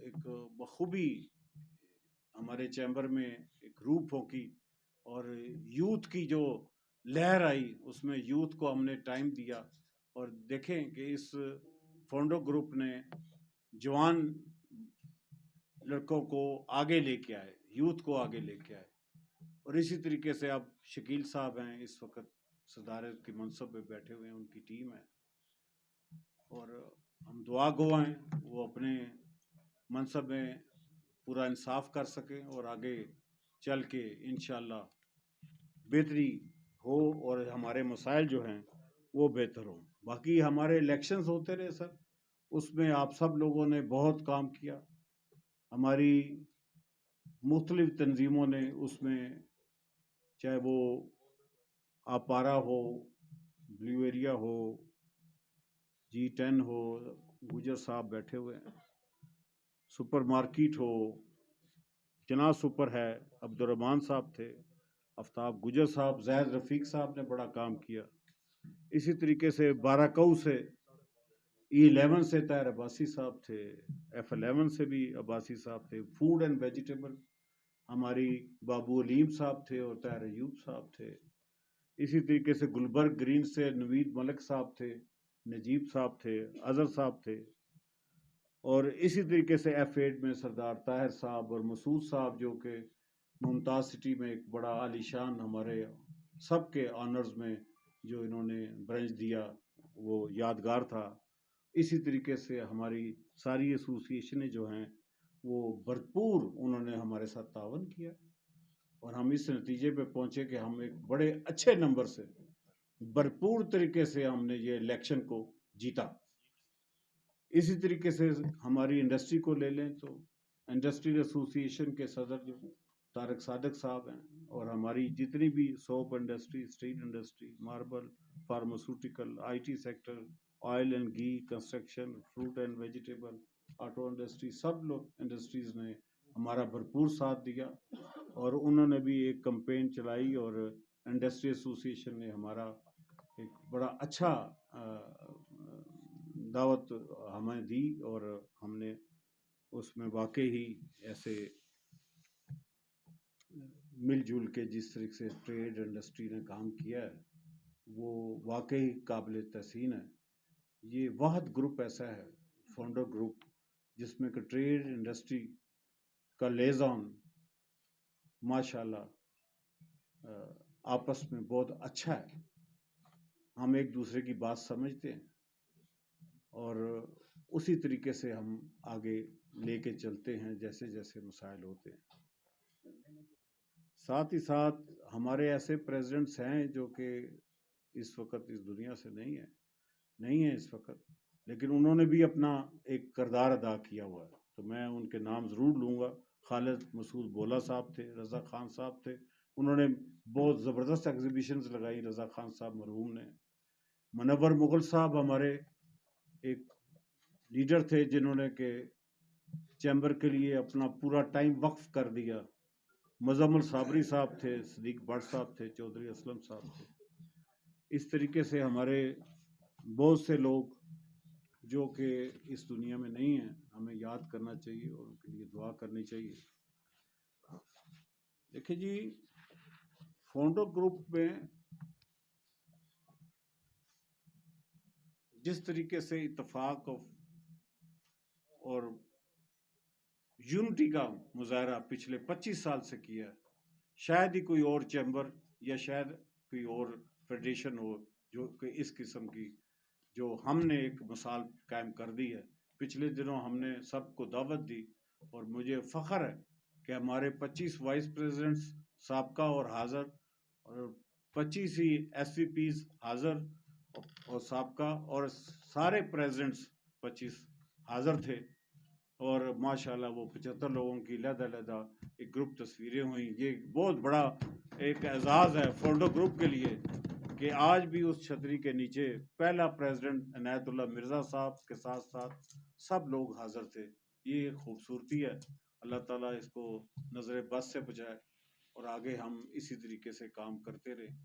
ایک بخوبی ہمارے چیمبر میں ایک روح پھونکی اور یوتھ کی جو لہر آئی اس میں یوتھ کو ہم نے ٹائم دیا اور دیکھیں کہ اس فونڈو گروپ نے جوان لڑکوں کو آگے لے کے آئے، یوتھ کو آگے لے کے آئے، اور اسی طریقے سے اب شکیل صاحب ہیں اس وقت صدارت کے منصب پہ بیٹھے ہوئے ہیں، ان کی ٹیم ہے، اور ہم دعا گو ہیں وہ اپنے منصب میں پورا انصاف کر سکیں اور آگے چل کے انشاءاللہ بہتری ہو اور ہمارے مسائل جو ہیں وہ بہتر ہوں۔ باقی ہمارے الیکشنز ہوتے رہے سر، اس میں آپ سب لوگوں نے بہت کام کیا، ہماری مختلف تنظیموں نے اس میں، چاہے وہ آپارا ہو، بلیو ایریا ہو، G10 ہو، گجر صاحب بیٹھے ہوئے ہیں، سپر مارکیٹ ہو، جناح سپر ہے، عبد الرحمان صاحب تھے، آفتاب گجر صاحب، زید رفیق صاحب نے بڑا کام کیا، اسی طریقے سے 12 سے E11 سے طاہر عباسی صاحب تھے، F11 سے بھی عباسی صاحب تھے، فوڈ اینڈ ویجیٹیبل ہماری بابو علیم صاحب تھے اور طاہر ایوب صاحب تھے، اسی طریقے سے گلبرگ گرین سے نوید ملک صاحب تھے، نجیب صاحب تھے، اظہر صاحب تھے، اور اسی طریقے سے F8 میں سردار طاہر صاحب اور مسعود صاحب جو کہ ممتاز سٹی میں ایک بڑا عالی شان ہمارے سب کے آنرز میں جو انہوں نے برنج دیا وہ یادگار تھا۔ اسی طریقے سے ہماری ساری ایسوسیشنیں جو ہیں وہ بھرپور انہوں نے ہمارے ساتھ تعاون کیا اور ہم اس نتیجے پہ پہنچے کہ ہم ایک بڑے اچھے نمبر سے بھرپور طریقے سے ہم نے یہ الیکشن کو جیتا۔ اسی طریقے سے ہماری انڈسٹری کو لے لیں تو انڈسٹریل ایسوسی ایشن کے صدر جو طارق صادق صاحب ہیں، اور ہماری جتنی بھی soap industry, steel industry, marble, pharmaceutical, IT sector, oil and گھی، construction, fruit and vegetable, auto industry, سب لوگ انڈسٹریز نے ہمارا بھرپور ساتھ دیا اور انہوں نے بھی ایک کمپین چلائی اور انڈسٹری ایسوسی ایشن نے ہمارا ایک بڑا اچھا دعوت ہمیں دی اور ہم نے اس میں واقعی ہی ایسے مل جل کے جس طریقے سے ٹریڈ انڈسٹری نے کام کیا ہے وہ واقعی قابل تحسین ہے۔ یہ واحد گروپ ایسا ہے فونڈر گروپ جس میں کہ ٹریڈ انڈسٹری کا لیزان ماشاءاللہ آپس میں بہت اچھا ہے، ہم ایک دوسرے کی بات سمجھتے ہیں اور اسی طریقے سے ہم آگے لے کے چلتے ہیں جیسے جیسے مسائل ہوتے ہیں۔ ساتھ ہی ساتھ ہمارے ایسے پریزیڈنٹس ہیں جو کہ اس وقت اس دنیا سے نہیں ہیں اس وقت، لیکن انہوں نے بھی اپنا ایک کردار ادا کیا ہوا ہے، تو میں ان کے نام ضرور لوں گا۔ خالد مسعود بولا صاحب تھے، رضا خان صاحب تھے، انہوں نے بہت زبردست ایگزیبیشنز لگائی، رضا خان صاحب مرحوم نے۔ منور مغل صاحب ہمارے ایک لیڈر تھے جنہوں نے کہ چیمبر کے لیے اپنا پورا ٹائم وقف کر دیا۔ مزمل صابری صاحب تھے، صدیق بٹ صاحب تھے، چودھری اسلم صاحب تھے۔ اس طریقے سے ہمارے بہت سے لوگ جو کہ اس دنیا میں نہیں ہیں ہمیں یاد کرنا چاہیے اور ان کے لیے دعا کرنی چاہیے۔ دیکھیں جی، فونڈو گروپ میں جس طریقے سے اتفاق اور یونٹی کا مظاہرہ پچھلے 25 سال سے کیا ہے، شاید ہی کوئی اور چیمبر یا شاید کوئی اور فیڈریشن ہو جو کہ اس قسم کی جو ہم نے ایک مثال قائم کر دی ہے۔ پچھلے دنوں ہم نے سب کو دعوت دی اور مجھے فخر ہے کہ ہمارے 25 وائس پریزیڈنٹس سابقہ اور حاضر اور 25 ہی SVPs حاضر اور سابقہ اور سارے پریزیڈنٹس 25 حاضر تھے، اور ماشاءاللہ وہ 75 لوگوں کی علیحدہ ایک گروپ تصویریں ہوئیں۔ یہ بہت بڑا ایک اعزاز ہے فونڈو گروپ کے لیے کہ آج بھی اس چھتری کے نیچے پہلا پریزیڈنٹ عنایت اللہ مرزا صاحب کے ساتھ ساتھ سب لوگ حاضر تھے۔ یہ ایک خوبصورتی ہے، اللہ تعالیٰ اس کو نظر بد سے بچائے اور آگے ہم اسی طریقے سے کام کرتے رہیں۔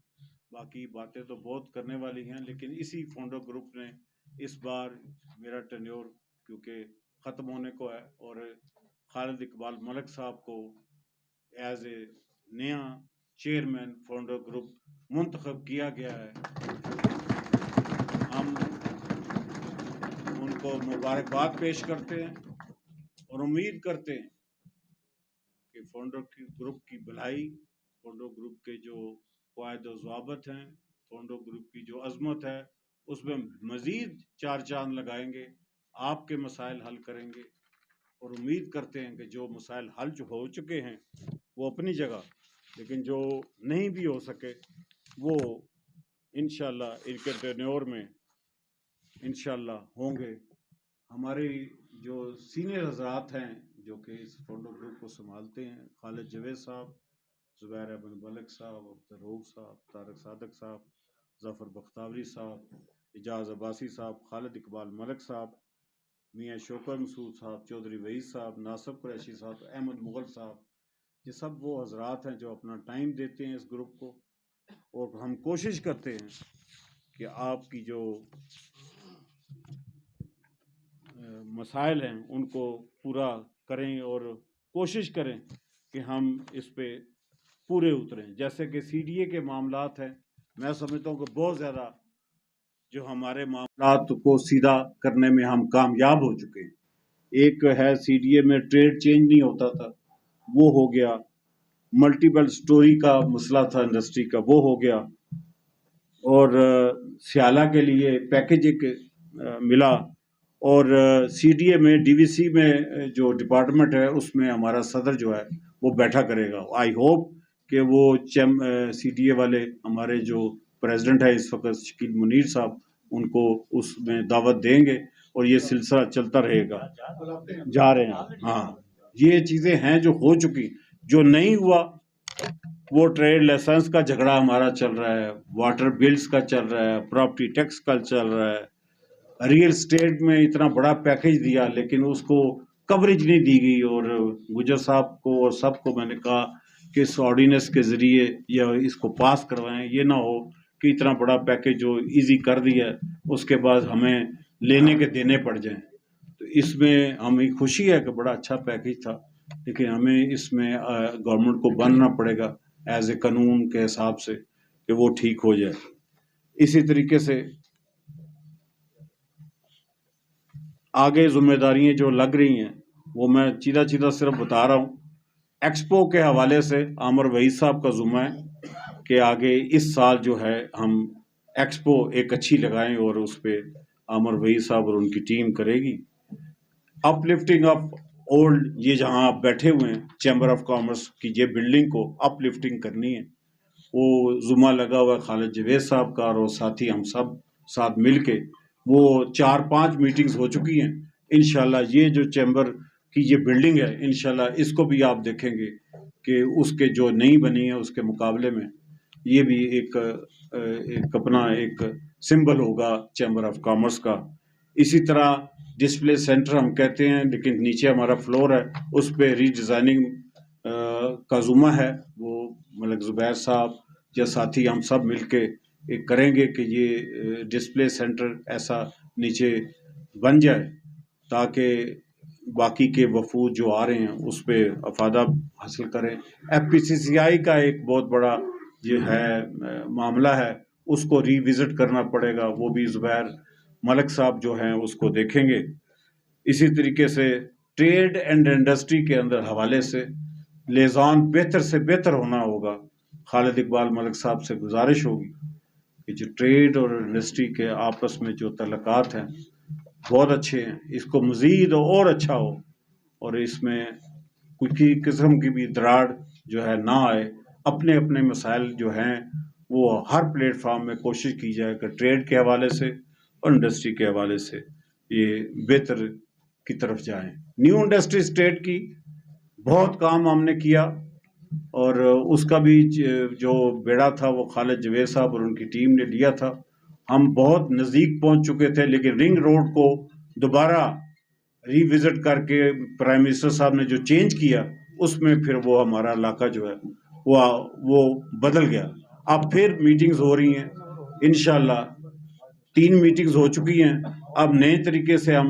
باقی باتیں تو بہت کرنے والی ہیں، لیکن اسی فونڈو گروپ نے اس بار میرا ٹینیور کیونکہ ختم ہونے کو ہے اور خالد اقبال ملک صاحب کو ایز اے نیا چیئرمین فاؤنڈر گروپ منتخب کیا گیا ہے. ہم ان کو مبارکباد پیش کرتے ہیں اور امید کرتے ہیں کہ فاؤنڈر گروپ کی بھلائی، فاؤنڈر گروپ کے جو قواعد و ضوابط ہیں، فاؤنڈر گروپ کی جو عظمت ہے، اس میں مزید 4 چاند لگائیں گے، آپ کے مسائل حل کریں گے، اور امید کرتے ہیں کہ جو مسائل حل ہو چکے ہیں وہ اپنی جگہ، لیکن جو نہیں بھی ہو سکے وہ انشاءاللہ ان کے ٹینیور میں انشاءاللہ ہوں گے. ہمارے جو سینئر حضرات ہیں جو کہ اس فاؤنڈر گروپ کو سنبھالتے ہیں، خالد جاوید صاحب، زبیر احمد ملک صاحب، عبدالروف صاحب، طارق صادق صاحب، ظفر بختاوری صاحب، اعجاز عباسی صاحب، خالد اقبال ملک صاحب، میاں شوکر مسعود صاحب، چودھری وحید صاحب، ناصر قریشی صاحب، احمد مغل صاحب، یہ سب وہ حضرات ہیں جو اپنا ٹائم دیتے ہیں اس گروپ کو، اور ہم کوشش کرتے ہیں کہ آپ کی جو مسائل ہیں ان کو پورا کریں اور کوشش کریں کہ ہم اس پہ پورے اتریں. جیسے کہ سی ڈی اے کے معاملات ہیں، میں سمجھتا ہوں کہ بہت زیادہ جو ہمارے معاملات کو سیدھا کرنے میں ہم کامیاب ہو چکے ہیں. ایک ہے سی ڈی اے میں ٹریڈ چینج نہیں ہوتا تھا، وہ ہو گیا. ملٹیپل سٹوری کا مسئلہ تھا انڈسٹری کا، وہ ہو گیا. اور سیالہ کے لیے پیکج ایک ملا. اور سی ڈی اے میں ڈی وی سی میں جو ڈپارٹمنٹ ہے اس میں ہمارا صدر جو ہے وہ بیٹھا کرے گا. آئی ہوپ کہ وہ سی ڈی اے والے ہمارے جو پریزیڈنٹ ہے اس وقت شکیل منیر صاحب، ان کو اس میں دعوت دیں گے اور یہ سلسلہ چلتا رہے گا. جا رہے ہیں. ہاں، یہ چیزیں ہیں جو ہو چکی. جو نہیں ہوا وہ ٹریڈ لائسنس کا جھگڑا ہمارا چل رہا ہے، واٹر بلز کا چل رہا ہے، پراپرٹی ٹیکس کا چل رہا ہے. ریئل اسٹیٹ میں اتنا بڑا پیکج دیا لیکن اس کو کوریج نہیں دی گئی. اور گجر صاحب کو اور سب کو میں نے کہا کہ اس آرڈیننس کے ذریعے یا اس کو پاس کروائیں. یہ نہ ہو کہ اتنا بڑا پیکج جو ایزی کر دیا اس کے بعد ہمیں لینے کے دینے پڑ جائیں. تو اس میں ہمیں خوشی ہے کہ بڑا اچھا پیکج تھا، لیکن ہمیں اس میں گورنمنٹ کو بننا پڑے گا ایز اے قانون کے حساب سے کہ وہ ٹھیک ہو جائے. اسی طریقے سے آگے ذمہ داریاں جو لگ رہی ہیں وہ میں چیدہ صرف بتا رہا ہوں. ایکسپو کے حوالے سے عامر وحید صاحب کا ذمہ ہے کہ آگے اس سال جو ہے ہم ایکسپو ایک اچھی لگائیں، اور اس پہ عامر وحید صاحب اور ان کی ٹیم کرے گی. اپ لفٹنگ آف اولڈ، یہ جہاں آپ بیٹھے ہوئے ہیں چیمبر آف کامرس کی یہ بلڈنگ کو اپ لفٹنگ کرنی ہے، وہ ذمہ لگا ہوا ہے خالد جاوید صاحب کا، اور ساتھی ہم سب ساتھ مل کے وہ 4-5 میٹنگز ہو چکی ہیں. انشاءاللہ یہ جو چیمبر کی یہ بلڈنگ ہے انشاءاللہ اس کو بھی آپ دیکھیں گے کہ اس کے جو نئی بنی ہے اس کے مقابلے میں یہ بھی ایک اپنا ایک سمبل ہوگا چیمبر آف کامرس کا. اسی طرح ڈسپلے سینٹر ہم کہتے ہیں لیکن نیچے ہمارا فلور ہے، اس پہ ری ڈیزائننگ کا ذمہ ہے، وہ ملک زبیر صاحب یا ساتھی ہم سب مل کے ایک کریں گے کہ یہ ڈسپلے سینٹر ایسا نیچے بن جائے تاکہ باقی کے وفود جو آ رہے ہیں اس پہ افادہ حاصل کریں. ایف پی سی سی آئی کا ایک بہت بڑا جو ہے معاملہ ہے، اس کو ری وزٹ کرنا پڑے گا، وہ بھی زبیر ملک صاحب جو ہیں اس کو دیکھیں گے. اسی طریقے سے ٹریڈ اینڈ انڈسٹری کے اندر حوالے سے لیزان بہتر سے بہتر ہونا ہوگا. خالد اقبال ملک صاحب سے گزارش ہوگی کہ جو ٹریڈ اور انڈسٹری کے آپس میں جو تعلقات ہیں بہت اچھے ہیں، اس کو مزید اور اچھا ہو، اور اس میں کوئی قسم کی بھی دراڑ جو ہے نہ آئے. اپنے اپنے مسائل جو ہیں وہ ہر پلیٹ فارم میں کوشش کی جائے کہ ٹریڈ کے حوالے سے اور انڈسٹری کے حوالے سے یہ بہتر کی طرف جائیں. نیو انڈسٹری اسٹیٹ کی بہت کام ہم نے کیا، اور اس کا بھی جو بیڑا تھا وہ خالد جاوید صاحب اور ان کی ٹیم نے لیا تھا. ہم بہت نزدیک پہنچ چکے تھے، لیکن رنگ روڈ کو دوبارہ ری وزٹ کر کے پرائم منسٹر صاحب نے جو چینج کیا اس میں پھر وہ ہمارا علاقہ جو ہے وہ بدل گیا. اب پھر میٹنگز ہو رہی ہیں انشاءاللہ، 3 میٹنگز ہو چکی ہیں. اب نئے طریقے سے ہم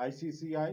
ICCI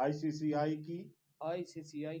ICCI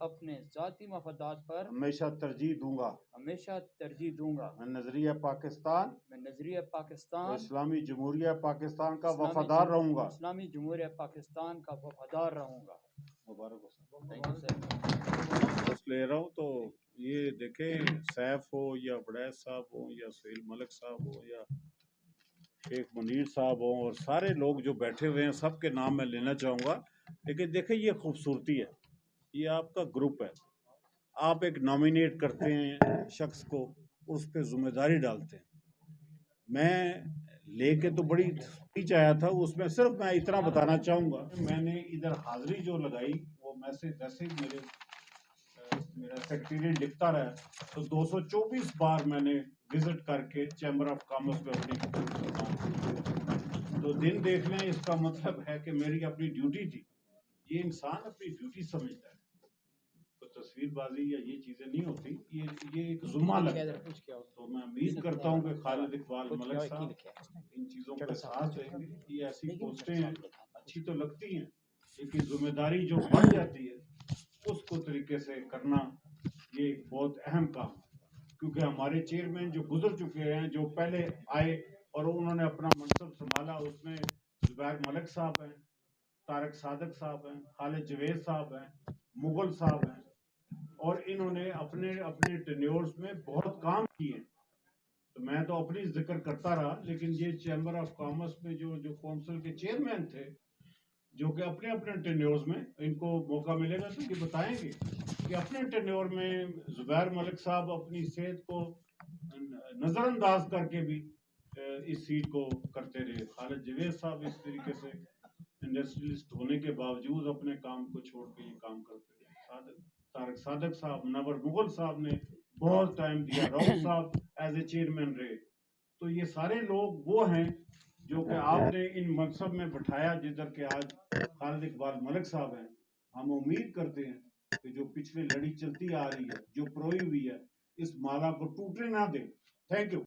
اپنے ذاتی مفادات پر ہمیشہ ترجیح دوں گا. ہمیشہ ترجیح دوں گا. میں نظریہ پاکستان میں نظریہ اور پاکستان اسلامی جمہوریہ پاکستان کا اسلامی وفادار رہوں گا. اسلامی جمہوریہ پاکستان کا وفادار رہوں گا. مبارک ہو سر. Thank you sir. بس لے رہا ہوں. تو یہ دیکھیں سیف ہو یا بڑیس صاحب ہوں یا سہیل ملک صاحب ہوں یا شیخ منیر صاحب ہوں اور سارے لوگ جو بیٹھے ہوئے ہیں سب کے نام میں لینا چاہوں گا. لیکن دیکھیں یہ خوبصورتی ہے, یہ آپ کا گروپ ہے, آپ ایک نامینیٹ کرتے ہیں شخص کو, اس پہ ذمہ داری ڈالتے ہیں. میں لے کے تو بڑی اسپیچ آیا تھا, اس میں صرف میں اتنا بتانا چاہوں گا میں نے ادھر حاضری جو لگائی وہ میسج جیسے میرا سیکریٹریٹ لکھتا رہا تو 224 بار میں نے وزٹ کر کے چیمبر آف کامرس میں اپنی تو دن دیکھ لیں. اس کا مطلب ہے کہ میری اپنی ڈیوٹی تھی. یہ انسان اپنی ڈیوٹی سمجھتا ہے, تو تصویر بازی یا یہ چیزیں نہیں ہوتی, یہ ایک ذمہ لگتا ہے. تو میں امید کرتا ہوں کہ خالد اقبال ملک صاحب ان چیزوں پہ ساتھ دیں گے. یہ ایسی پوسٹیں ہیں اچھی تو لگتی ہیں, لیکن ذمہ داری جو بڑھ جاتی ہے اس کو طریقے سے کرنا یہ ایک بہت اہم کام ہے. کیونکہ ہمارے چیئرمین جو گزر چکے ہیں, جو پہلے آئے اور انہوں نے اپنا منصب سنبھالا, اس میں زبیر ملک صاحب ہیں, طارق صادق صاحب ہیں, خالد جوید صاحب ہیں, مغل صاحب ہیں, اور انہوں نے اپنے ٹینیورز میں بہت کام کیے. تو میں تو اپنی ذکر کرتا رہا, لیکن یہ چیمبر آف کامرس میں جو کونسل کے چیئرمین تھے جو کہ اپنے ٹینیورز میں, ان کو موقع ملے گا تو یہ بتائیں گے کہ اپنے ٹینیور میں زبیر ملک صاحب اپنی صحت کو نظر انداز کر کے بھی اس سیٹ کو کرتے رہے. خالد جوید صاحب اس طریقے سے انڈسٹریلسٹ ہونے کے باوجود اپنے کام کو چھوڑ کے یہ کام کرتے رہے. طارق صادق صاحب, نور مغل صاحب نے بہت ٹائم دیا, راؤ صاحب ایز اے چیئرمین رہے. تو یہ سارے لوگ وہ ہیں جو کہ آپ نے ان منصب میں بٹھایا جدھر کہ آج خالد اقبال ملک صاحب ہیں. ہم امید کرتے ہیں کہ جو پچھلے لڑی چلتی آ رہی ہے, جو پروئی ہوئی ہے, اس مالا کو ٹوٹنے نہ دیں. Thank you.